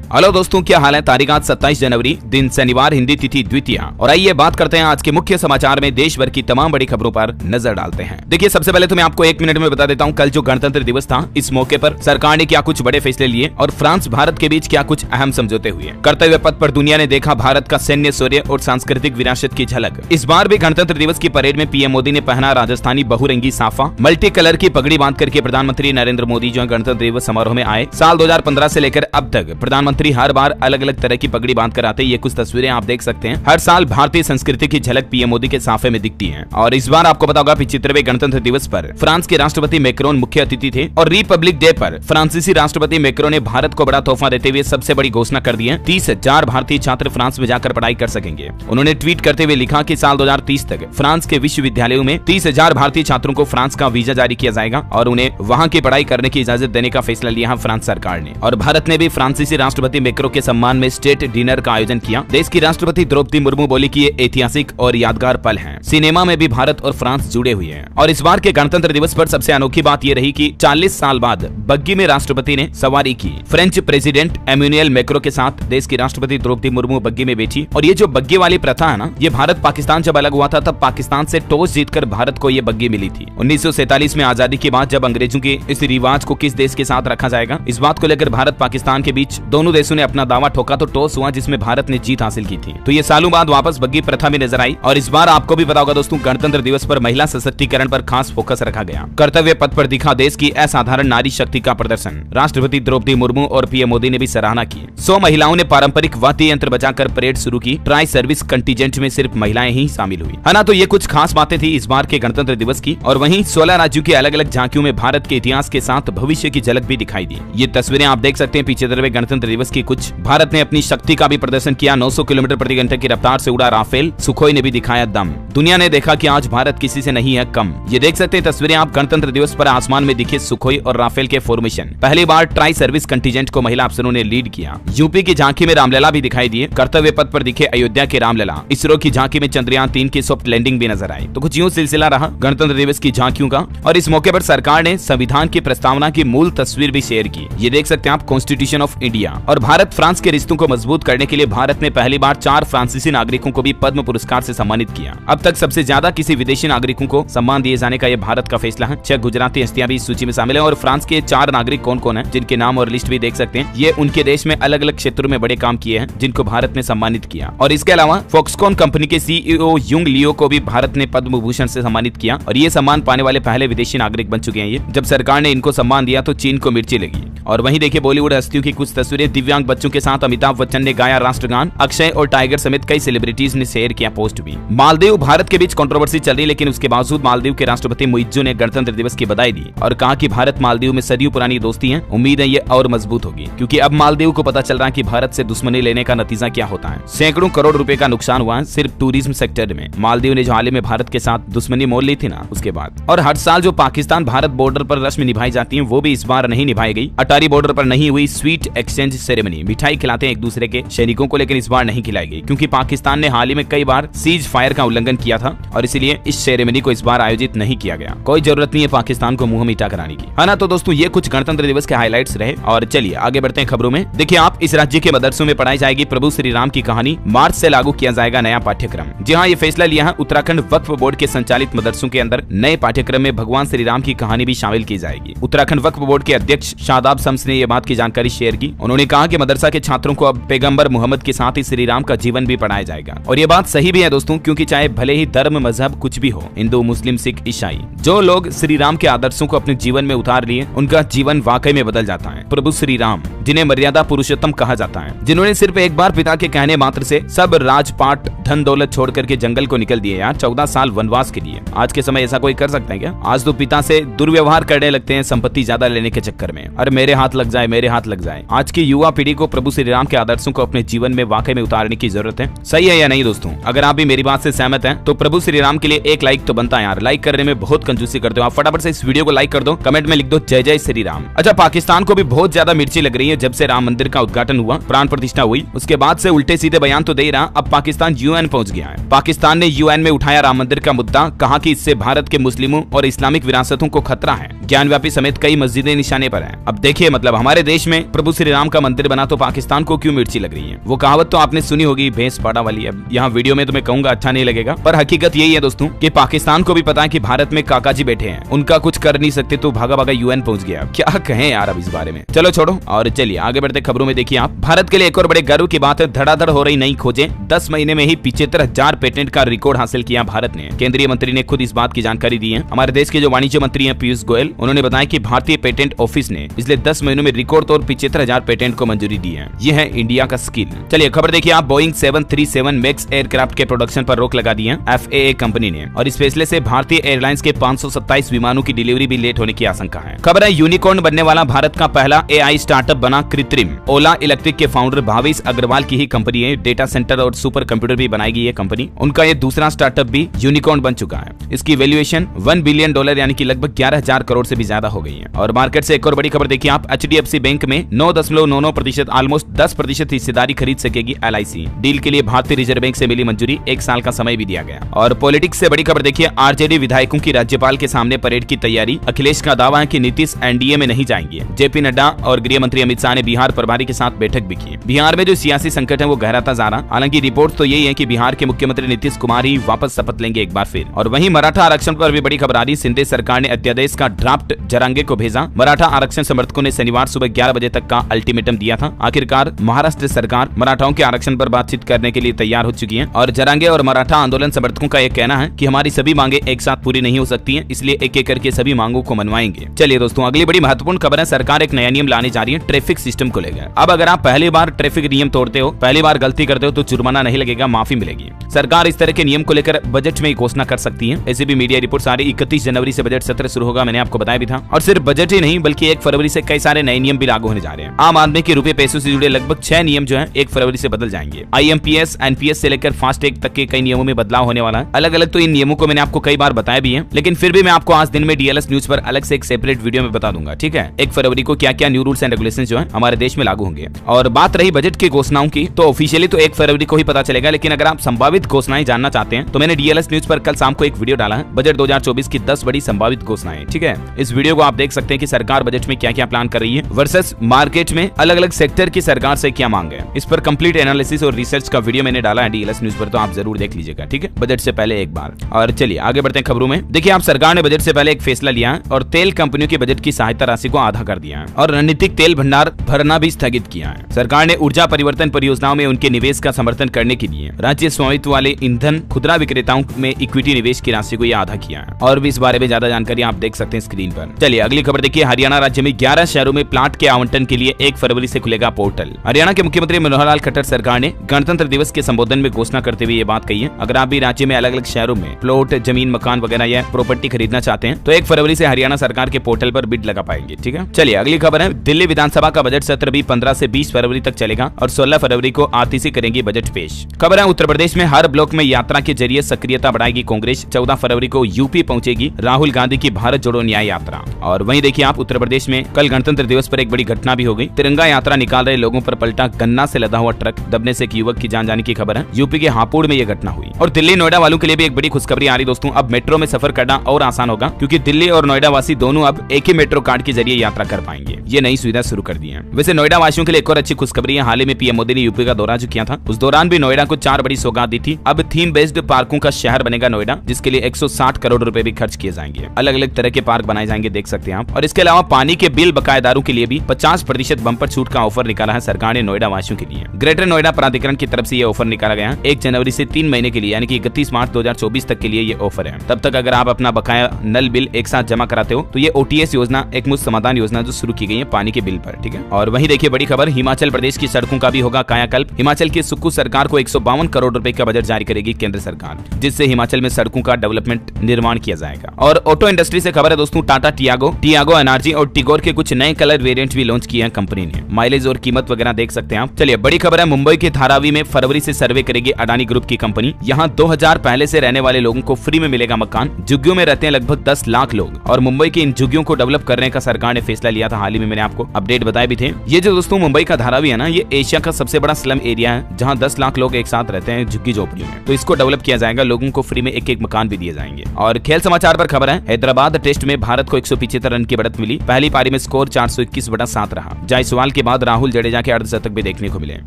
Hello दोस्तों, क्या हाल है। तारीख आज 27 जनवरी, दिन शनिवार, हिंदी तिथि द्वितीया। और आइए बात करते हैं आज के मुख्य समाचार में देश भर की तमाम बड़ी खबरों पर नजर डालते हैं। देखिए, सबसे पहले तो मैं आपको 1 मिनट में बता देता हूं कल जो गणतंत्र दिवस था, इस मौके पर सरकार ने क्या कुछ बड़े फैसले लिए और फ्रांस भारत के बीच क्या कुछ अहम समझौते हुए। कर्तव्य पथ पर दुनिया ने देखा भारत का सैन्य शौर्य और सांस्कृतिक विरासत की झलक। इस बार भी गणतंत्र दिवस की परेड में पीएम मोदी ने पहना राजस्थानी बहुरंगी साफा, मल्टी कलर की पगड़ी बांध करके प्रधानमंत्री नरेंद्र मोदी जो गणतंत्र दिवस समारोह में आए। साल 2015 से लेकर अब तक प्रधानमंत्री हर बार अलग अलग तरह की पगड़ी बांध कर आते। ये कुछ तस्वीरें आप देख सकते हैं। हर साल भारतीय संस्कृति की झलक पीएम मोदी के साफे में दिखती है। और इस बार आपको पता होगा 75वें गणतंत्र दिवस पर फ्रांस के राष्ट्रपति मैक्रोन मुख्य अतिथि थे और रिपब्लिक डे पर फ्रांसीसी राष्ट्रपति मैक्रोन ने भारत को बड़ा तोहफा देते हुए सबसे बड़ी घोषणा कर दी है। 30,000 भारतीय छात्र फ्रांस में जाकर पढ़ाई कर सकेंगे। उन्होंने ट्वीट करते हुए लिखा कि साल 2030 तक फ्रांस के विश्वविद्यालयों में 30,000 भारतीय छात्रों को फ्रांस का वीजा जारी किया जाएगा और उन्हें वहां की पढ़ाई करने की इजाजत देने का फैसला लिया है फ्रांस सरकार ने। और भारत ने भी फ्रांसीसी राष्ट्रपति मैक्रोन के सम्मान में स्टेट डिनर का आयोजन किया। देश की राष्ट्रपति द्रौपदी मुर्मू बोली कि ये ऐतिहासिक और यादगार पल है। सिनेमा में भी भारत और फ्रांस जुड़े हुए हैं। और इस बार के गणतंत्र दिवस पर सबसे अनोखी बात ये रही कि 40 साल बाद बग्गी में राष्ट्रपति ने सवारी की। फ्रेंच प्रेसिडेंट एम्यूनियल मैक्रों के साथ देश की राष्ट्रपति द्रौपदी मुर्मू बग्गी में बैठी। और ये जो बग्गी वाली प्रथा है ना, ये भारत पाकिस्तान जब अलग हुआ था तब पाकिस्तान से टॉस जीतकर भारत को ये बग्गी मिली थी। 1947 में आजादी के बाद जब अंग्रेजों के इस रिवाज को किस देश के साथ रखा जाएगा, इस बात को लेकर भारत पाकिस्तान के बीच दोनों देशों ने अपना दावा ठोका तो टॉस हुआ जिसमें भारत ने जीत हासिल की थी। तो ये सालों बाद वापस बग्गी प्रथा में नजर आई। और इस बार आपको भी पता होगा दोस्तों, गणतंत्र दिवस पर महिला सशक्तिकरण पर खास फोकस रखा गया। कर्तव्य पथ पर दिखा देश की असाधारण नारी शक्ति का प्रदर्शन। राष्ट्रपति द्रौपदी मुर्मू और पीएम मोदी ने भी सराहना की। 100 महिलाओं ने पारंपरिक वाद्य यंत्र बजाकर परेड शुरू की। ट्राई सर्विस कंटीजेंट में सिर्फ महिलाएं ही शामिल हुई है ना। तो ये कुछ खास बातें थी इस बार के गणतंत्र दिवस की। और वहीं 16 राज्यों की अलग अलग झांकियों में भारत के इतिहास के साथ भविष्य की झलक भी दिखाई दी। ये तस्वीरें आप देख सकते हैं 75वें गणतंत्र दिवस की कुछ। भारत ने अपनी शक्ति का भी प्रदर्शन किया। 900 किलोमीटर प्रति घंटे की रफ्तार से उड़ा राफेल, सुखोई ने भी दिखाया दम। दुनिया ने देखा कि आज भारत किसी से नहीं है कम। ये देख सकते हैं तस्वीरें आप गणतंत्र दिवस पर आसमान में दिखे सुखोई और राफेल के फॉर्मेशन। पहली बार ट्राई सर्विस कंटीजेंट को महिला अफसरों ने लीड किया। यूपी की झांकी में रामलला भी दिखाई दिए। कर्तव्य पथ पर दिखे अयोध्या के रामलला। इसरो की झांकी में चंद्रयान 3 की सॉफ्ट लैंडिंग भी नजर आई। तो कुछ यूं सिलसिला रहा गणतंत्र दिवस की झांकियों का। और इस मौके पर सरकार ने संविधान की प्रस्तावना की मूल तस्वीर भी शेयर की। ये देख सकते हैं आप कॉन्स्टिट्यूशन ऑफ इंडिया। और भारत फ्रांस के रिश्तों को मजबूत करने के लिए भारत ने पहली बार 4 फ्रांसीसी नागरिकों को भी पद्म पुरस्कार से सम्मानित किया। अब तक सबसे ज्यादा किसी विदेशी नागरिकों को सम्मान दिए जाने का यह भारत का फैसला है। 6 गुजराती हस्तियां भी इस सूची में शामिल है। और फ्रांस के 4 नागरिक कौन कौन है, जिनके नाम और लिस्ट भी देख सकते हैं। ये उनके देश में अलग अलग क्षेत्रों में बड़े काम किए हैं जिनको भारत ने सम्मानित किया। और इसके अलावा फॉक्सकॉन कंपनी के सीईओ युंग लियो को भी भारत ने पद्म भूषण से सम्मानित किया। और ये सम्मान पाने वाले पहले विदेशी नागरिक बन चुके हैं। ये जब सरकार ने इनको सम्मान दिया तो चीन को मिर्ची लगी। और वहीं देखिए बॉलीवुड हस्तियों की कुछ तस्वीरें। दिव्यांग बच्चों के साथ अमिताभ बच्चन ने गाया राष्ट्रगान। अक्षय और टाइगर समेत कई सेलिब्रिटीज ने शेयर किया पोस्ट भी। मालदीव भारत के बीच कंट्रोवर्सी चल रही, लेकिन उसके बावजूद मालदीव के राष्ट्रपति मुइज्जो ने गणतंत्र दिवस की बधाई दी और कहा कि भारत मालदीव में सदियों पुरानी दोस्ती है। उम्मीद है ये और मजबूत होगी, क्योंकि अब मालदीव को पता चल रहा है कि भारत से दुश्मनी लेने का नतीजा क्या होता है। सैकड़ों करोड़ रुपए का नुकसान हुआ है सिर्फ टूरिज्म सेक्टर में। मालदीव ने जो हाल ही में भारत के साथ दुश्मनी मोल ली थी ना, उसके बाद। और हर साल जो पाकिस्तान भारत बॉर्डर पर रस्म निभाई जाती है, वो भी इस बार नहीं निभाई गई। अटारी बॉर्डर पर नहीं हुई स्वीट एक्सचेंज सेरेमनी। मिठाई खिलाते हैं एक दूसरे के सैनिकों को, लेकिन इस बार नहीं खिलाई गई, क्योंकि पाकिस्तान ने हाल ही में कई बार सीज फायर का उल्लंघन किया था और इसीलिए इस सेरेमनी को इस बार आयोजित नहीं किया गया। कोई जरूरत नहीं है पाकिस्तान को मुंह मीठा कराने की, है ना। तो दोस्तों ये कुछ गणतंत्र दिवस के हाइलाइट्स रहे। और चलिए आगे बढ़ते हैं खबरों में। देखिए आप, इस राज्य के मदरसों में पढ़ाई जाएगी प्रभु श्री राम की कहानी। मार्च से लागू किया जाएगा नया पाठ्यक्रम। जी हाँ, ये फैसला लिया है उत्तराखंड वक्फ बोर्ड के संचालित मदरसों के अंदर नए पाठ्यक्रम में भगवान श्री राम की कहानी भी शामिल की जाएगी। उत्तराखंड वक्फ बोर्ड के अध्यक्ष शादाब शम्स ने यह बात की जानकारी शेयर की। उन्होंने कहा कि मदरसा के छात्रों को अब पैगंबर मोहम्मद के साथ ही श्री राम का जीवन भी पढ़ाया जाएगा। और ये बात सही भी है दोस्तों, क्योंकि चाहे भले ही धर्म मजहब कुछ भी हो, हिंदू मुस्लिम सिख ईसाई, जो लोग श्री राम के आदर्शों को अपने जीवन में उतार लिए, उनका जीवन वाकई में बदल जाता है। प्रभु श्री राम, जिन्हें मर्यादा पुरुषोत्तम कहा जाता है, जिन्होंने सिर्फ एक बार पिता के कहने मात्र से सब राजपाट धन दौलत छोड़ करके जंगल को निकल दिए यार 14 साल वनवास के लिए। आज के समय ऐसा कोई कर सकता है क्या? आज तो पिता से दुर्व्यवहार करने लगते हैं संपत्ति ज्यादा लेने के चक्कर में। अरे मेरे हाथ लग जाए, मेरे हाथ लग जाए। आज की युवा पीढ़ी को प्रभु श्री राम के आदर्शों को अपने जीवन में वाकई में उतारने की जरूरत है। सही है या नहीं दोस्तों? अगर आप भी मेरी बात से सहमत हैं तो प्रभु श्री राम के लिए एक लाइक तो बनता है यार। लाइक करने में बहुत कंजूसी करते हो आप। फटाफट से इस वीडियो को लाइक कर दो, कमेंट में लिख दो जय जय श्री राम। अच्छा, पाकिस्तान को भी बहुत ज्यादा मिर्ची लग रही है जब से राम मंदिर का उद्घाटन हुआ, प्राण प्रतिष्ठा हुई, उसके बाद से उल्टे सीधे बयान तो दे रहा। अब पाकिस्तान यूएन पहुंच गया है। पाकिस्तान ने यूएन में उठाया राम मंदिर का मुद्दा, कहा कि इससे भारत के मुस्लिमों और इस्लामिक विरासतों को खतरा है। ज्ञानव्यापी समेत कई मस्जिदें निशाने पर हैं। अब देखिए, मतलब हमारे देश में प्रभु श्री राम का मंदिर मंत्री बना तो पाकिस्तान को क्यों मिर्ची लग रही है। वो कहावत तो आपने सुनी होगी, भैंस पाड़ा वाली। अब यहाँ वीडियो में तुम्हें कहूंगा अच्छा नहीं लगेगा, पर हकीकत यही है दोस्तों कि पाकिस्तान को भी पता है कि भारत में काका जी बैठे हैं, उनका कुछ कर नहीं सकते, तो भागा भागा यूएन पहुंच गया। क्या कहें यार अब इस बारे में, चलो छोड़ो और चलिए आगे बढ़ते खबरों में। देखिए आप, भारत के लिए एक और बड़े गर्व की बात है, धड़ाधड़ हो रही नई खोजें। 10 महीने में ही 75,000 पेटेंट का रिकॉर्ड हासिल किया भारत ने। केंद्रीय मंत्री ने खुद इस बात की जानकारी दी है। हमारे देश के जो वाणिज्य मंत्री हैं पीयूष गोयल, उन्होंने बताया कि भारतीय पेटेंट ऑफिस ने पिछले 10 महीनों में रिकॉर्ड तौर 75,000 पेटेंट को मंजूरी दी है। ये है इंडिया का स्किल। चलिए खबर देखिए आप, बोइंग 737 मैक्स एयरक्राफ्ट के प्रोडक्शन पर रोक लगा दी है FAA कंपनी ने, और इस फैसले से भारतीय एयरलाइंस के 527 विमानों की डिलीवरी भी लेट होने की आशंका है। खबर है यूनिकॉर्न बनने वाला भारत का पहला AI स्टार्टअप बना कृत्रिम। ओला इलेक्ट्रिक के फाउंडर भावेश अग्रवाल की ही कंपनी है। डेटा सेंटर और सुपर कंप्यूटर भी बनाएगी ये कंपनी। उनका ये दूसरा स्टार्टअप भी यूनिकॉर्न बन चुका है। इसकी वैल्यूएशन $1 बिलियन यानी कि लगभग 11,000 करोड़ से भी ज्यादा हो गई है। और मार्केट से एक और बड़ी खबर देखिए आप, HDFC बैंक में 9.99% ऑलमोस्ट 10% हिस्सेदारी खरीद सकेगी LIC। डील के लिए भारतीय रिजर्व बैंक से मिली मंजूरी, 1 साल का समय भी दिया गया। और पॉलिटिक्स से बड़ी खबर देखिए, RJD विधायकों की राज्यपाल के सामने परेड की तैयारी। अखिलेश का दावा है कि नीतीश NDA में नहीं जाएंगे। JP नड्डा और गृह मंत्री अमित शाह ने बिहार प्रभारी के साथ बैठक भी की। बिहार में जो सियासी संकट है वो गहराता जा रहा। हालांकि रिपोर्ट तो यही है कि बिहार के मुख्यमंत्री नीतीश कुमार ही वापस शपथ लेंगे एक बार फिर। और वहीं मराठा आरक्षण पर भी बड़ी खबर आ रही। शिंदे सरकार ने अध्यादेश का ड्राफ्ट जरांगे को भेजा। मराठा आरक्षण समर्थकों ने शनिवार सुबह 11 बजे तक का अल्टीमेटम दिया था। आखिरकार महाराष्ट्र सरकार मराठाओं के आरक्षण पर बातचीत करने के लिए तैयार हो चुकी है। और जरांगे और मराठा आंदोलन समर्थकों का यह कहना है कि हमारी सभी मांगे एक साथ पूरी नहीं हो सकती हैं, इसलिए एक एक करके सभी मांगों को मनवाएंगे। चलिए दोस्तों अगली बड़ी महत्वपूर्ण खबर है, सरकार एक नया नियम लाने जा रही है ट्रैफिक सिस्टम को लेकर। अब अगर आप पहली बार ट्रैफिक नियम तोड़ते हो, पहली बार गलती करते हो तो जुर्माना नहीं लगेगा, माफी मिलेगी। सरकार इस तरह के नियम को लेकर बजट में घोषणा कर सकती है। ऐसे भी मीडिया रिपोर्ट आ रही। 31 जनवरी से बजट सत्र शुरू होगा, मैंने आपको बताया भी था। और सिर्फ बजट ही नहीं बल्कि 1 फरवरी से कई सारे नए नियम भी लागू होने जा रहे हैं। आम आदमी के रुपए पैसों से जुड़े लगभग 6 नियम जो है 1 फरवरी से बदल जाएंगे। IMPS NPS से लेकर फास्टैग तक के कई नियमों में बदलाव होने वाला है। अलग अलग तो इन नियमों को मैंने आपको कई बार बताया भी है, लेकिन फिर भी मैं आपको आज दिन में DLS न्यूज पर अलग से एक सेपरेट वीडियो में बता दूंगा। ठीक है, 1 फरवरी को क्या क्या न्यू रूल्स एंड रेगुलेशंस जो है हमारे देश में लागू होंगे। और बात रही बजट की घोषणाओं की, तो ऑफिशियली तो 1 फरवरी को ही पता चलेगा, लेकिन अगर आप संभावित घोषणाएं जानना चाहते हैं तो मैंने DLS न्यूज पर कल शाम को एक वीडियो डाला है, बजट 2024 की 10 बड़ी संभावित घोषणाएं। ठीक है, इस वीडियो को आप देख सकते हैं कि सरकार बजट में क्या क्या प्लान कर रही है वर्सेस मार्केट में अलग अलग सेक्टर की सरकार से क्या मांग है। इस पर कंप्लीट एनालिसिस और रिसर्च का वीडियो मैंने डाला है DLS न्यूज पर, तो आप जरूर देख लीजिएगा। ठीक है, बजट से पहले एक बार। और चलिए आगे बढ़ते हैं खबरों में। देखिए आप, सरकार ने बजट से पहले एक फैसला लिया है और तेल कंपनियों की बजट की सहायता राशि को आधा कर दिया है और रणनीतिक तेल भंडार भरना भी स्थगित किया है। सरकार ने ऊर्जा परिवर्तन परियोजनाओं में उनके निवेश का समर्थन करने के लिए राज्य स्वामित्व वाले ईंधन खुदरा विक्रेताओं में इक्विटी निवेश की राशि को यह आधा किया है। और भी इस बारे में ज्यादा जानकारी आप देख सकते हैं स्क्रीन पर। चलिए अगली खबर देखिए, हरियाणा राज्य में 11 शहरों में प्लाट के आवंटन के लिए 1 फरवरी से खुलेगा पोर्टल। हरियाणा के मुख्यमंत्री मनोहर लाल खट्टर सरकार ने गणतंत्र दिवस के संबोधन में घोषणा करते हुए ये बात कही है। अगर आप भी राज्य में अलग अलग शहरों में प्लॉट, जमीन, मकान वगैरह या प्रॉपर्टी खरीदना चाहते हैं तो 1 फरवरी से हरियाणा सरकार के पोर्टल पर बिड लगा पाएंगे। ठीक है, चलिए अगली खबर है, दिल्ली विधानसभा का बजट सत्र भी 15 से 20 फरवरी तक चलेगा और 16 फरवरी को आरटीसी करेंगी बजट पेश। खबर है, उत्तर प्रदेश में हर ब्लॉक में यात्रा के जरिए सक्रियता बढ़ाएगी कांग्रेस। 14 फरवरी को यूपी पहुंचेगी राहुल गांधी की भारत जोड़ो न्याय यात्रा। और वहीं देखिए आप, उत्तर प्रदेश में कल गणतंत्र दिवस पर एक बड़ी घटना भी हो गई। तिरंगा यात्रा निकाल रहे लोगों पर पलटा गन्ना से लदा हुआ ट्रक, दबने से एक युवक की जान जाने की खबर है। यूपी के हापुड़ में यह घटना हुई। और दिल्ली नोएडा वालों के लिए भी एक बड़ी खुशखबरी आ रही दोस्तों, अब मेट्रो में सफर करना और आसान होगा क्योंकि दिल्ली और नोएडा वासी दोनों अब एक ही मेट्रो कार्ड के जरिए यात्रा कर पाएंगे। ये नई सुविधा शुरू कर दी है। वैसे नोएडा वासियों के लिए एक और अच्छी खुशखबरी है, हाल ही में पीएम मोदी ने यूपी का दौरा जो किया था उस दौरान भी नोएडा को 4 बड़ी सौगात दी थी। अब थीम बेस्ड पार्कों का शहर बनेगा नोएडा, जिसके लिए 160 करोड़ रुपए भी खर्च किए जाएंगे। अलग अलग तरह के पार्क बनाए जाएंगे, देख सकते हैं आप। और इसके अलावा पानी के बिल बकायेदारों के लिए भी 50% बम्पर छूट का ऑफर निकाला है सरकार ने नोएडा वासियों के लिए। ग्रेटर नोएडा प्राधिकरण की तरफ से यह ऑफर निकाला गया 1 जनवरी से 3 महीने के लिए, यानी कि 31 मार्च 2024 तक के लिए ये ऑफर है। तब तक अगर आप अपना बकाया नल बिल एक साथ जमा कराते हो तो ये OTS योजना एक मुफ्त समाधान योजना जो शुरू की गई है पानी के बिल पर। ठीक है, और वहीं देखिए बड़ी खबर, हिमाचल प्रदेश की सड़कों का भी होगा कायाकल्प। हिमाचल की सुक्खू सरकार को 152 करोड़ रुपए का बजट जारी करेगी केंद्र सरकार, जिससे हिमाचल में सड़कों का डेवलपमेंट निर्माण किया जाएगा। और ऑटो इंडस्ट्री से खबर है दोस्तों, टाटा टियागो एनर्जी और टिगोर के कुछ नए कलर वेरिएंट भी लॉन्च किए हैं कंपनी ने। माइलेज और कीमत वगैरह देख सकते हैं आप। चलिए बड़ी खबर है, मुंबई के धारावी में फरवरी से सर्वे करेगी अडानी ग्रुप की कंपनी। यहाँ 2000 पहले से रहने वाले लोगों को फ्री में मिलेगा मकान। झुग्गियों में रहते हैं लगभग 10 लाख लोग और मुंबई के इन झुग्गियों को डेवलप करने का सरकार ने फैसला लिया था। हाल ही में मैंने आपको अपडेट बताए भी थे। ये जो दोस्तों मुंबई का धारावी है ना, ये एशिया का सबसे बड़ा स्लम एरिया है जहाँ 10 लाख लोग एक साथ रहते हैं झुग्गी झोपड़ियों में। तो इसको डेवलप किया जाएगा, लोगों को फ्री में एक मकान भी दिए जाएंगे। और खेल समाचार पर खबर है, हैदराबाद टेस्ट में भारत को 175 रन की बढ़त मिली। पहली पारी में स्कोर 421/7 रहा। जायसवाल के बाद राहुल जडेजा के अर्धशतक भी देखने को मिले।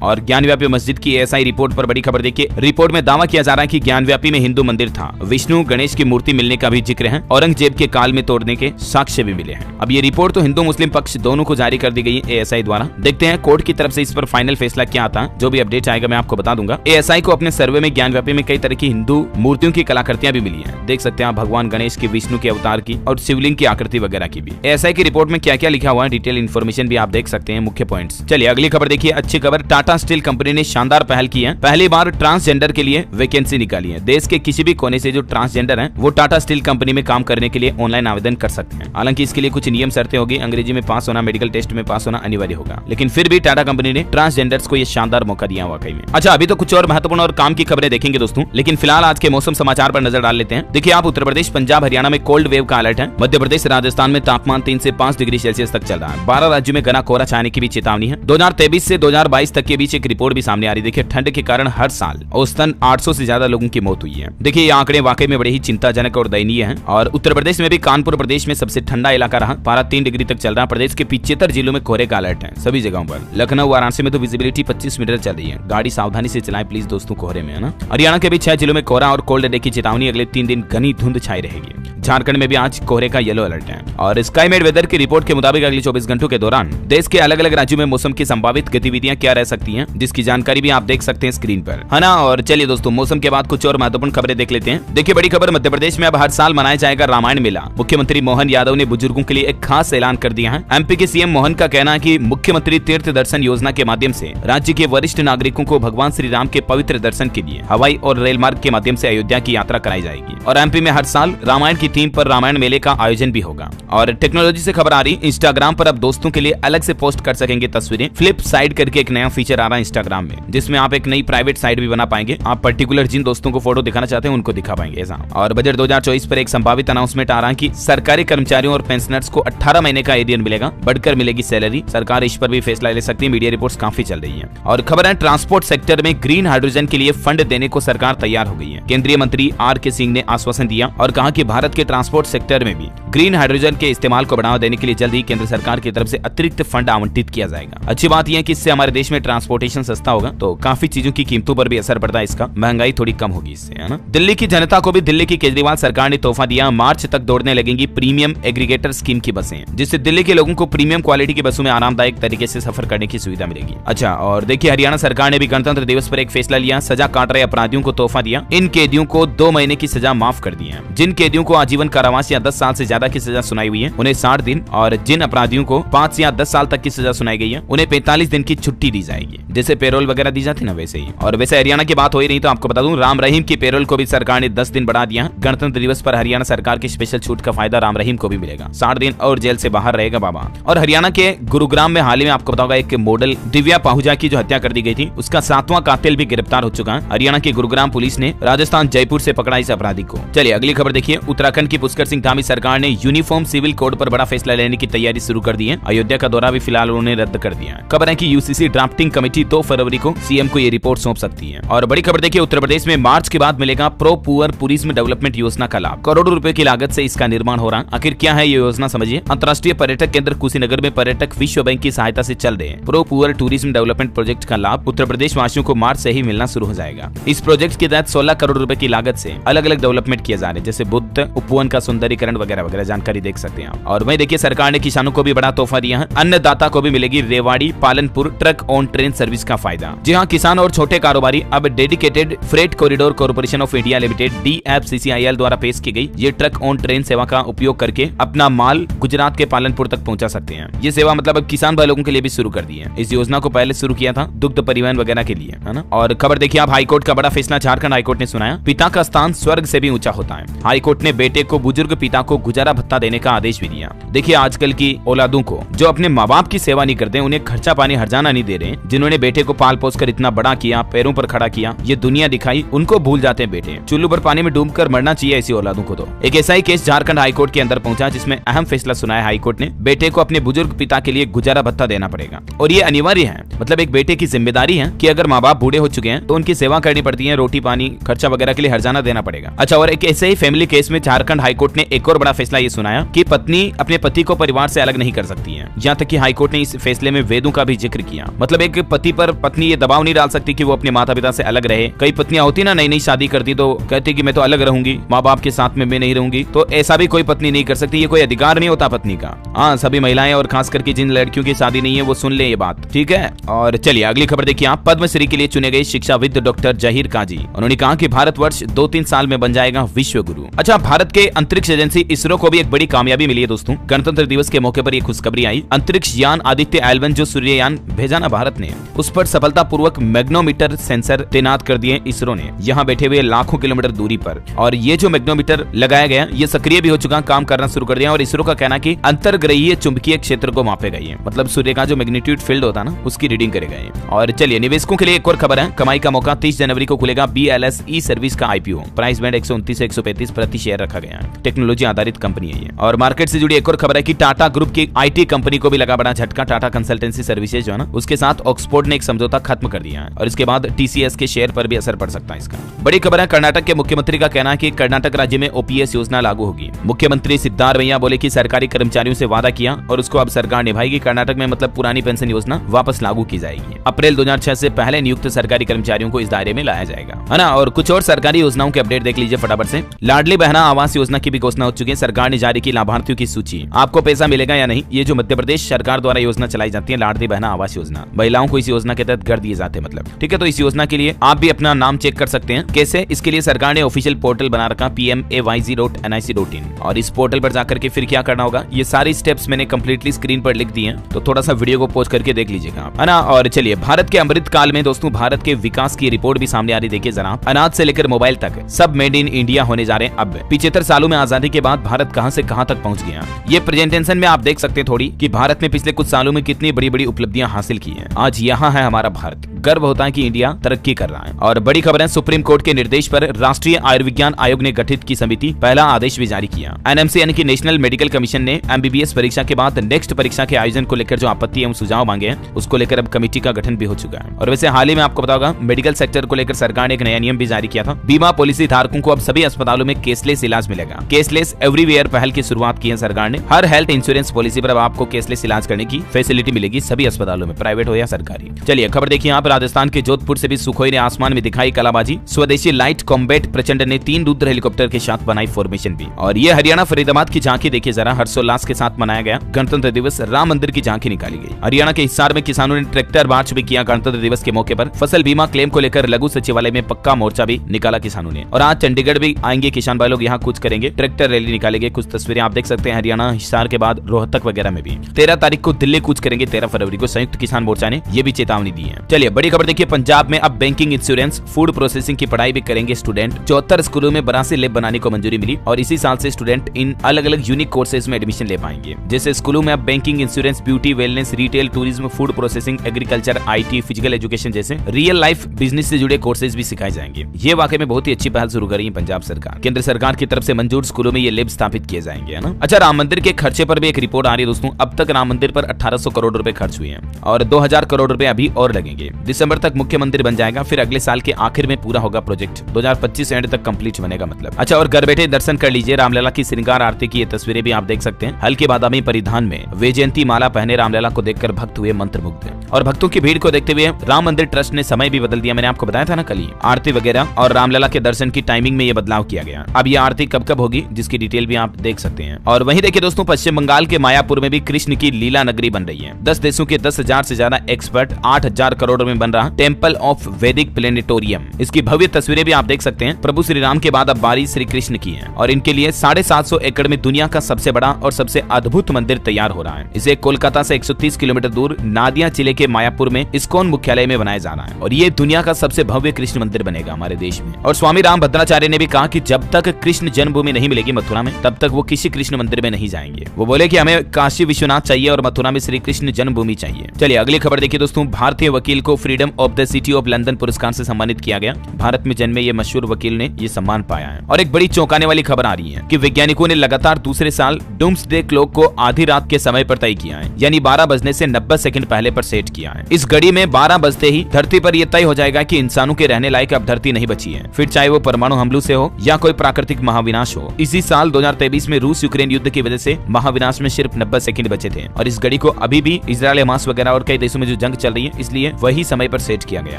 और ज्ञानव्यापी मस्जिद की एएसआई रिपोर्ट पर बड़ी खबर देखिए। रिपोर्ट में दावा किया जा रहा है कि ज्ञानव्यापी में हिंदू मंदिर था, विष्णु गणेश की मूर्ति मिलने का भी जिक्र है, औरंगजेब के काल में तोड़ने के साक्ष्य भी मिले हैं। अब ये रिपोर्ट तो हिंदू मुस्लिम पक्ष दोनों को जारी कर दी गई है एएसआई द्वारा। देखते हैं कोर्ट की तरफ से इस पर फाइनल फैसला क्या आता है। जो भी अपडेट आएगा मैं आपको बता दूंगा। एएसआई को अपने सर्वे में ज्ञानव्यापी में कई तरह की हिंदू मूर्तियों की कलाकृतियां भी मिली हैं। देख सकते हैं आप भगवान गणेश की, विष्णु के अवतार की और शिवलिंग की आकृति वगैरह की भी। एएसआई की रिपोर्ट में क्या क्या लिखा हुआ है डिटेल इन्फॉर्मेशन भी आप देख सकते हैं, मुख्य पॉइंट्स। चलिए अगली खबर देखिए। अच्छी खबर, टाटा स्टील कंपनी ने शानदार पहल की है। पहली बार ट्रांसजेंडर के लिए वैकेंसी निकाली है। देश के किसी भी कोने से जो ट्रांसजेंडर है वो टाटा स्टील कंपनी में काम करने के लिए ऑनलाइन आवेदन कर सकते हैं। हालांकि इसके लिए कुछ नियम शर्तें होगी, अंग्रेजी में पास होना, मेडिकल टेस्ट में पास होना अनिवार्य होगा, लेकिन फिर भी टाटा कंपनी ने ट्रांसजेंडर्स को ये शानदार मौका दिया वाकई में। अच्छा, अभी तो कुछ और महत्वपूर्ण और काम की खबरें देखेंगे दोस्तों, लेकिन फिलहाल आज के मौसम समाचार पर नजर डाल लेते हैं। देखिए आप, उत्तर प्रदेश, पंजाब, हरियाणा में कोल्ड वेव का अलर्ट है। मध्य प्रदेश, राजस्थान में तापमान 3 से 5 डिग्री सेल्सियस तक चल रहा है। 12 राज्यों में घना कोहरा छाने की भी चेतावनी है। 2023 से 2022 तक के बीच एक रिपोर्ट भी सामने आ रही है। देखिए ठंड के कारण हर साल औसतन 800 से ज्यादा लोगों की मौत हुई है। देखिए ये आंकड़े वाकई में बड़े ही चिंताजनक और दयनीय हैं। और उत्तर प्रदेश में भी कानपुर प्रदेश में सबसे ठंडा इलाका रहा, पारा 3 डिग्री तक चल रहा है। प्रदेश के 75 जिलों में कोहरे का अलर्ट है सभी जगहों पर। लखनऊ, वाराणसी में तो विजिबिलिटी 25 मीटर चल रही है। गाड़ी सावधानी से चलाएं प्लीज दोस्तों, कोहरे में, है ना। हरियाणा के भी 6 जिलों में कोहरा और कोल्ड डे की चेतावनी, अगले 3 दिन घनी धुंध छाई रहेगी। झारखंड में भी आज कोहरे का येलो अलर्ट है। और स्काईमेड वेदर की रिपोर्ट के मुताबिक अगले 24 घंटों के दौरान देश के अलग अलग राज्यों में मौसम की संभावित गतिविधियां क्या रह सकती हैं, जिसकी जानकारी भी आप देख सकते हैं स्क्रीन पर, है ना। और चलिए दोस्तों, मौसम के बाद कुछ और महत्वपूर्ण खबरें देख लेते हैं। देखिए बड़ी खबर, मध्य प्रदेश में अब हर साल मनाया जाएगा रामायण मेला। मुख्यमंत्री मोहन यादव ने बुजुर्गों के लिए एक खास ऐलान कर दिया है। एमपी के सीएम मोहन का कहना है कि मुख्यमंत्री तीर्थ दर्शन योजना के माध्यम से राज्य के वरिष्ठ नागरिकों को भगवान श्री राम के पवित्र दर्शन के लिए हवाई और रेल मार्ग के माध्यम से अयोध्या की यात्रा कराई जाएगी। और एमपी में हर साल रामायण की थीम पर रामायण मेले का आयोजन भी होगा। और टेक्नोलॉजी से खबर आ रही, इंस्टाग्राम पर अब दोस्तों के लिए अलग से पोस्ट कर सकेंगे तस्वीरें। फ्लिप साइड करके एक नया फीचर आ रहा है इंस्टाग्राम में, जिसमें आप एक नई प्राइवेट साइट भी बना पाएंगे। आप पर्टिकुलर जिन दोस्तों को फोटो दिखाना चाहते हैं उनको दिखा पाएंगे ऐसा। और बजट 2024 पर एक संभावित अनाउंसमेंट आ रहा है कि सरकारी कर्मचारियों और पेंशनर्स को 18 महीने का एरियर मिलेगा, बढ़कर मिलेगी सैलरी। सरकार इस पर भी फैसला ले सकती है। मीडिया रिपोर्ट्स काफी चल रही है। और खबर है, ट्रांसपोर्ट सेक्टर में ग्रीन हाइड्रोजन के लिए फंड देने को सरकार तैयार हो गई है। केंद्रीय मंत्री आर.के. सिंह ने आश्वासन दिया और कहा कि भारत के ट्रांसपोर्ट सेक्टर में भी ग्रीन हाइड्रोजन के इस्तेमाल को बढ़ावा देने के लिए जल्द ही केंद्र सरकार की तरफ से अतिरिक्त फंड आवंटित किया जाएगा। अच्छी बात यह है कि इससे हमारे देश में ट्रांसपोर्टेशन सस्ता होगा, तो काफी चीजों की कीमतों पर भी असर पड़ता है इसका, महंगाई थोड़ी कम होगी इससे, है ना। दिल्ली की जनता को भी दिल्ली की केजरीवाल सरकार ने तोहफा दिया। मार्च तक दौड़ने लगेंगी प्रीमियम एग्रीगेटर स्कीम की बसें, जिससे दिल्ली के लोगों को प्रीमियम क्वालिटी की बसों में आरामदायक तरीके से सफर करने की सुविधा मिलेगी। अच्छा, और देखिए हरियाणा सरकार ने भी गणतंत्र दिवस पर एक फैसला लिया। सजा काट रहे अपराधियों को तोहफा दिया। इन कैदियों को 2 महीने की सजा माफ कर दी है। जिन कैदियों को आजीवन कारावास या 10 साल से ज्यादा की सजा सुनाई हुई है उन्हें 60 दिन, और जिन अपराधियों को 5 या 10 साल तक की सजा सुनाई गई है उन्हें 45 दिन की छुट्टी दी जाएगी, जैसे पेरोल वगैरह दी जाती ना वैसे ही। और वैसे हरियाणा की बात हो ही रही तो आपको बता दूं, राम रहीम की पेरोल को भी सरकार ने 10 दिन बढ़ा दिया। गणतंत्र दिवस पर हरियाणा सरकार की स्पेशल छूट का फायदा राम रहीम को भी मिलेगा। 60 दिन और जेल से बाहर रहेगा बाबा। और हरियाणा के गुरुग्राम में हाल ही में आपको बताऊंगा एक मॉडल दिव्या पाहुजा की जो हत्या कर दी गई थी, उसका 7वां कातिल भी गिरफ्तार हो चुका है। हरियाणा की गुरुग्राम पुलिस ने राजस्थान जयपुर से पकड़ा इस अपराधी को। चलिए अगली खबर देखिए। उत्तराखंड की पुष्कर सिंह धामी सरकार ने यूनिफॉर्म सिविल कोड पर बड़ा फैसला लेने की तैयारी शुरू कर दी है। अयोध्या का दौरा भी फिलहाल उन्होंने रद्द कर दिया है। खबर है कि यूसीसी ड्राफ्टिंग कमेटी 2 फरवरी को सीएम को ये रिपोर्ट सौंप सकती है। और बड़ी खबर देखिए, उत्तर प्रदेश में मार्च के बाद मिलेगा प्रो पुअर टूरिज्म डेवलपमेंट योजना का लाभ। करोड़ों रुपए की लागत से इसका निर्माण हो रहा है। आखिर क्या है ये योजना समझिए। अंतर्राष्ट्रीय पर्यटक केंद्र कुशीनगर में पर्यटक विश्व बैंक की सहायता से चल रहे pro poor tourism development project का लाभ उत्तर प्रदेश वासियों को मार्च से ही मिलना शुरू हो जाएगा। इस प्रोजेक्ट के तहत 16 करोड़ रुपए की लागत से अलग अलग डेवलपमेंट किए जा रहे हैं, जैसे बुद्ध उपवन का सुंदरीकरण वगैरह वगैरह, जानकारी देख सकते हैं आप। और वहीं देखिए सरकार ने किसानों को भी बड़ा तोहफा दिया है। अन्नदाता को भी मिलेगी Rewari Palanpur truck on train service का फायदा। जी हाँ, किसान और छोटे कारोबारी अब dedicated freight corridor corporation of India limited DFCCIL द्वारा पेश की गई ये ट्रक ऑन ट्रेन सेवा का उपयोग करके अपना माल गुजरात के पालनपुर तक पहुंचा सकते हैं। ये सेवा मतलब अब किसान भाई लोगों के लिए भी शुरू कर दी है। इस योजना को पहले शुरू किया था दुग्ध परिवहन वगैरह के लिए, है ना। और खबर देखिए आप, हाईकोर्ट का बड़ा फैसला झारखंड हाईकोर्ट ने सुनाया। पिता का स्थान स्वर्ग से भी ऊंचा होता है। हाईकोर्ट ने बेटे को बुजुर्ग पिता को गुजारा भत्ता देने का आदेश भी दिया। देखिए आजकल की औलादों को जो अपने माँ बाप की सेवा नहीं करते, उन्हें खर्चा पानी हर्जाना नहीं दे रहे, जिन्होंने बेटे को पाल पोस कर इतना बड़ा किया, पैरों पर खड़ा किया, ये दुनिया दिखाई, उनको भूल जाते हैं बेटे। चुल्लू पर पानी में डूबकर मरना चाहिए ऐसी औलादों को। तो एक ऐसा ही केस झारखंड हाईकोर्ट के अंदर पहुंचा, जिसमें अहम फैसला सुनाया हाईकोर्ट ने। बेटे को अपने बुजुर्ग पिता के लिए गुजारा भत्ता देना पड़ेगा और ये अनिवार्य है। मतलब एक बेटे की जिम्मेदारी है कि अगर माँ बाप बूढ़े हो चुके हैं तो उनकी सेवा करनी पड़ती है, रोटी पानी खर्चा वगैरह के लिए हर्जाना देना पड़ेगा। अच्छा, और एक ऐसे ही फैमिली केस में झारखंड झारखंड हाईकोर्ट ने एक और बड़ा फैसला ये सुनाया कि पत्नी अपने पति को परिवार से अलग नहीं कर सकती है। यहाँ तक कि हाईकोर्ट ने इस फैसले में वेदों का भी जिक्र किया। मतलब एक पति पर पत्नी ये दबाव नहीं डाल सकती कि वो अपने माता पिता से अलग रहे। कई पत्नियां होती ना, नई नई शादी करती तो कहती कि मैं तो अलग रहूंगी, माँ बाप के साथ में मैं नहीं रहूंगी। तो ऐसा भी कोई पत्नी नहीं कर सकती, ये कोई अधिकार नहीं होता पत्नी का। हाँ, सभी महिलाएं और खास करके जिन लड़कियों की शादी नहीं है वो सुन ले ये बात, ठीक है। और चलिए अगली खबर देखिए आप। पद्मश्री के लिए चुने गए शिक्षाविद डॉक्टर जहीर काजी, उन्होंने कहा कि भारतवर्ष 2-3 साल में बन जाएगा विश्व गुरु। अच्छा, भारत के अंतरिक्ष एजेंसी इसरो को भी एक बड़ी कामयाबी मिली है दोस्तों। गणतंत्र दिवस के मौके पर ये खुशखबरी आई। अंतरिक्ष यान आदित्य L1 जो सूर्ययान भेजा ना भारत ने, उस पर सफलतापूर्वक मैग्नेटोमीटर सेंसर तैनात कर दिए इसरो ने, यहाँ बैठे हुए लाखों किलोमीटर दूरी पर। और ये जो मैग्नेटोमीटर लगाया गया ये सक्रिय भी हो चुका, काम करना शुरू कर दिया। और इसरो का कहना कि अंतर्ग्रहीय चुंबकीय क्षेत्र को मापेगा ये, मतलब सूर्य का जो मैग्नीट्यूड फील्ड होता ना उसकी रीडिंग करेगा ये। और चलिए निवेशकों के लिए एक और खबर है। कमाई का मौका, 30 जनवरी को खुलेगा BLS ई सर्विस का IPO। प्राइस बैंड 129 से 135 प्रति शेयर रखा गया है। टेक्नोलॉजी आधारित कंपनी है ये। और मार्केट से जुड़ी एक और खबर है कि टाटा ग्रुप की IT कंपनी को भी लगा बड़ा झटका। टाटा कंसल्टेंसी सर्विसेज जो है ना, उसके साथ ऑक्सफोर्ड ने एक समझौता खत्म कर दिया है और इसके बाद TCS के शेयर पर भी असर पड़ सकता है इसका। बड़ी खबर है, कर्नाटक के मुख्यमंत्री का कहना है कि कर्नाटक राज्य में OPS योजना लागू होगी। मुख्यमंत्री सिद्धारमैया बोले कि सरकारी कर्मचारियों से वादा किया और उसको अब सरकार निभाएगी। कर्नाटक में मतलब पुरानी पेंशन योजना वापस लागू की जाएगी। अप्रैल 2006 से पहले नियुक्त सरकारी कर्मचारियों को इस दायरे में लाया जाएगा, है ना। और कुछ और सरकारी योजनाओं के अपडेट देख लीजिए फटाफट से। लाडली बहना आवास योजना की भी घोषणा हो चुकी है। सरकार ने जारी की लाभार्थियों की सूची। आपको पैसा मिलेगा या नहीं, ये जो मध्य प्रदेश सरकार द्वारा योजना चलाई जाती है लाडली बहना आवास योजना, महिलाओं को इस योजना के तहत घर दिए जाते हैं मतलब, ठीक है। तो इस योजना के लिए आप भी अपना नाम चेक कर सकते हैं। कैसे? इसके लिए सरकार ने ऑफिशियल पोर्टल बना रखा PMAYG.nic.in और इस पोर्टल पर जाकर के फिर क्या करना होगा, ये सारी स्टेप्स मैंने कंप्लीटली स्क्रीन पर लिख दिए हैं, तो थोड़ा सा वीडियो को पॉज करके देख लीजिएगा, है ना। और चलिए भारत के अमृत काल में दोस्तों भारत के विकास की रिपोर्ट भी सामने आ रही। देखिए जरा, अनाज से लेकर मोबाइल तक सब मेड इन इंडिया होने जा रहे हैं। अब 75 सालों में आजादी के बाद भारत कहां से कहां तक पहुंच गया। ये प्रेजेंटेशन में आप देख सकते हैं थोड़ी कि भारत ने पिछले कुछ सालों में कितनी बड़ी बड़ी उपलब्धियां हासिल की हैं। आज यहाँ है हमारा भारत। गर्व होता है कि इंडिया तरक्की कर रहा है। और बड़ी खबर है, सुप्रीम कोर्ट के निर्देश पर राष्ट्रीय आयुर्विज्ञान आयोग ने गठित की समिति पहला आदेश भी जारी किया। NMC यानी कि नेशनल मेडिकल कमीशन ने MBBS परीक्षा के बाद नेक्स्ट परीक्षा के आयोजन को लेकर जो आपत्ति एवं सुझाव मांगे हैं उसको लेकर अब कमेटी का गठन भी हो चुका है। और वैसे हाल ही में आपको पता होगा मेडिकल सेक्टर को लेकर सरकार ने एक नया नियम भी जारी किया था। बीमा पॉलिसी धारकों को अब सभी अस्पतालों में केसलेस इलाज मिलेगा। केसलेस एवरीवेयर पहल की शुरुआत की है सरकार ने। हर हेल्थ इंश्योरेंस पॉलिसी पर अब आपको केसलेस इलाज करने की फैसिलिटी मिलेगी सभी अस्पतालों में, प्राइवेट हो या सरकारी। चलिए खबर देखिए यहाँ पर, राजस्थान के जोधपुर से भी सुखोई ने आसमान में दिखाई कलाबाजी। स्वदेशी लाइट कॉम्बैट प्रचंड ने 3 रुद्र हेलीकॉप्टर के साथ बनाई फॉर्मेशन भी। और ये हरियाणा फरीदाबाद की झांकी देखिए जरा, हर्षोल्लास के साथ मनाया गया गणतंत्र दिवस। राम मंदिर की झांकी निकाली गई। हरियाणा के हिसार में किसानों ने ट्रैक्टर मार्च भी किया गणतंत्र दिवस के मौके पर। फसल बीमा क्लेम को लेकर लघु सचिवालय में पक्का मोर्चा भी निकाला किसानों ने। और आज चंडीगढ़ भी आएंगे किसान भाई लोग, यहाँ कुछ करेंगे, ट्रैक्टर रैली निकालेंगे। कुछ तस्वीरें आप देख सकते हैं हरियाणा हिसार के बाद रोहतक वगैरह में भी। 13 तारीख को दिल्ली कूच करेंगे। 13 फरवरी को संयुक्त किसान मोर्चा ने ये भी चेतावनी दी है। चलिए बड़ी खबर देखिए, पंजाब में अब बैंकिंग, इंश्योरेंस, फूड प्रोसेसिंग की पढ़ाई भी करेंगे स्टूडेंट। 74 स्कूलों में 82 लैब बनाने को मंजूरी मिली और इसी साल से स्टूडेंट इन अलग अलग यूनिक कोर्सेज में एडमिशन ले पाएंगे। जैसे स्कूलों में अब banking, insurance, beauty, wellness, retail, tourism, food processing, agriculture, IT, physical education जैसे रियल लाइफ बिजनेस से जुड़े कोर्सेज भी सिखाए जाएंगे। ये वाकई में बहुत ही अच्छी पहल शुरू कर रही है पंजाब सरकार। केंद्र सरकार की तरफ से मंजूर स्कूलों में ये लैब स्थापित किए जाएंगे, है ना। अच्छा, राम मंदिर के खर्चे पर भी एक रिपोर्ट आ रही है दोस्तों। अब तक राम मंदिर पर 1800 करोड़ रुपए खर्च हुए हैं और 2000 करोड़ रुपए अभी और लगेंगे। दिसंबर तक मुख्य मंदिर बन जाएगा, फिर अगले साल के आखिर में पूरा होगा प्रोजेक्ट। 2025 एंड तक कंप्लीट बनेगा मतलब। अच्छा, और घर बैठे दर्शन कर लीजिए रामलला की श्रृंगार आरती की ये तस्वीरें भी आप देख सकते हैं। हल्के बादामी परिधान में वैजयंती माला पहने रामलला को देखकर भक्त हुए मंत्रमुग्ध। और भक्तों की भीड़ को देखते हुए राम मंदिर ट्रस्ट ने समय भी बदल दिया। मैंने आपको बताया था ना कल ही, आरती वगैरह और रामलला के दर्शन की टाइमिंग में ये बदलाव किया गया। अब ये आरती कब कब होगी जिसकी डिटेल भी आप देख सकते हैं। और वहीं देखिए दोस्तों, पश्चिम बंगाल के मायापुर में भी कृष्ण की लीला नगरी बन रही है। 10 देशों के 10,000 से ज्यादा एक्सपर्ट, 8,000 करोड़ में बन रहा टेम्पल ऑफ वैदिक प्लेनेटोरियम। इसकी भव्य तस्वीरें भी आप देख सकते हैं। प्रभु श्री राम के बाद अब बारी श्री कृष्ण की है और इनके लिए 750 एकड़ में दुनिया का सबसे बड़ा और सबसे अद्भुत मंदिर तैयार हो रहा है। इसे कोलकाता से 130 किलोमीटर दूर नादिया जिले के मायापुर में इस्कॉन मुख्यालय में बनाया जा रहा है और ये दुनिया का सबसे भव्य कृष्ण मंदिर बनेगा हमारे देश में। और स्वामी राम भद्राचार्य ने भी कहा कि जब तक कृष्ण जन्मभूमि नहीं मिलेगी मथुरा में, तब तक वो किसी कृष्ण मंदिर में नहीं जाएंगे। वो बोले कि हमें काशी विश्वनाथ चाहिए और मथुरा में श्री कृष्ण जन्मभूमि चाहिए। चलिए अगली खबर देखिए दोस्तों, भारतीय वकील को freedom of the city of London पुरस्कार से सम्मानित किया गया। भारत में जन्मे ये मशहूर वकील ने ये सम्मान पाया है। और एक बड़ी चौंकाने वाली खबर आ रही है कि वैज्ञानिकों ने लगातार दूसरे साल डूम्सडे क्लॉक को आधी रात के समय पर तय किया है, यानी 12 बजने से 90 सेकंड पहले पर सेट किया है। इस घड़ी में 12 बजते ही धरती पर यह तय हो जाएगा कि इंसानों के रहने लायक अब धरती नहीं बची है, फिर चाहे वो परमाणु हमलों से हो या कोई प्राकृतिक महाविनाश हो। इसी साल 2023 में रूस यूक्रेन युद्ध की वजह से महाविनाश में सिर्फ 90 सेकंड बचे थे और इस घड़ी को अभी भी इजराइल, हमास वगैरह और कई देशों में जो जंग चल रही है, इसलिए वही समय पर सेट किया गया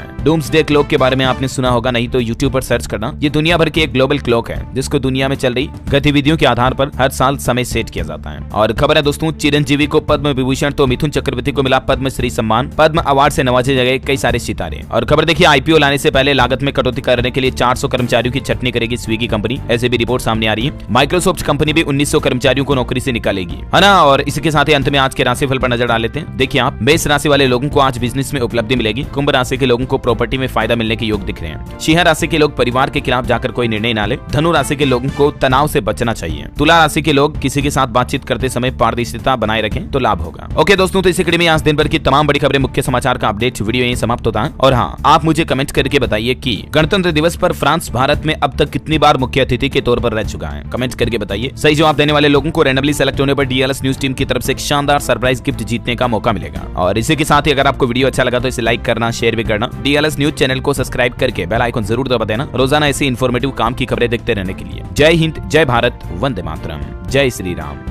है। डूम्सडे क्लॉक के बारे में आपने सुना होगा, नहीं तो यूट्यूब पर सर्च करना। ये दुनिया भर की एक ग्लोबल क्लॉक है जिसको दुनिया में चल रही गतिविधियों के आधार पर हर साल समय सेट किया जाता है। और खबर है दोस्तों, चिरंजीवी को पद्म विभूषण तो मिथुन चक्रवर्ती को मिला पद्मश्री सम्मान। पद्म अवार्ड से नवाजे गए कई सारे सितारे। और खबर देखिए, आईपीओ लाने से पहले लागत में कटौती करने के लिए 400 कर्मचारियों की छटनी करेगी स्विगी कंपनी, ऐसे भी रिपोर्ट सामने आ रही है। माइक्रोसॉफ्ट कंपनी भी 1900 कर्मचारियों को नौकरी से निकालेगी, है ना। और इसी के साथ ही अंत में आज के राशिफल पर नजर डाल लेते हैं। देखिए आप, मेष राशि वाले लोगों को आज बिजनेस में उपलब्धि मिलेगी। कुंभ राशि के लोगों को प्रॉपर्टी में फायदा मिलने के योग दिख रहे हैं। सिंह राशि के लोग परिवार के खिलाफ जाकर कोई निर्णय ना ले। धनु राशि के लोगों को तनाव से बचना चाहिए। तुला राशि के लोग किसी के साथ बातचीत करते समय पारदर्शिता बनाए रखें तो लाभ होगा। ओके दोस्तों, तो इसी कड़ी में आज दिन भर की तमाम बड़ी खबरें, मुख्य समाचार का अपडेट वीडियो यहीं समाप्त होता है। और हाँ, आप मुझे कमेंट करके बताइए कि गणतंत्र दिवस पर फ्रांस भारत में अब तक कितनी बार मुख्य अतिथि के तौर पर रह चुका है। कमेंट करके बताइए। सही जवाब देने वाले लोगों को रैंडमली सेलेक्ट होने पर डीएलएस न्यूज टीम की तरफ से एक शानदार सरप्राइज गिफ्ट जीतने का मौका मिलेगा। और इसी के साथ ही अगर आपको वीडियो अच्छा लगा तो इसे लाइक करना, शेयर भी करना। डीएलएस न्यूज चैनल को सब्सक्राइब करके बेल आइकन जरूर दबा देना, रोजाना ऐसी इन्फॉर्मेटिव काम की खबरें देखते रहने के लिए। जय हिंद, जय भारत, वंदे मातरम, जय श्री राम।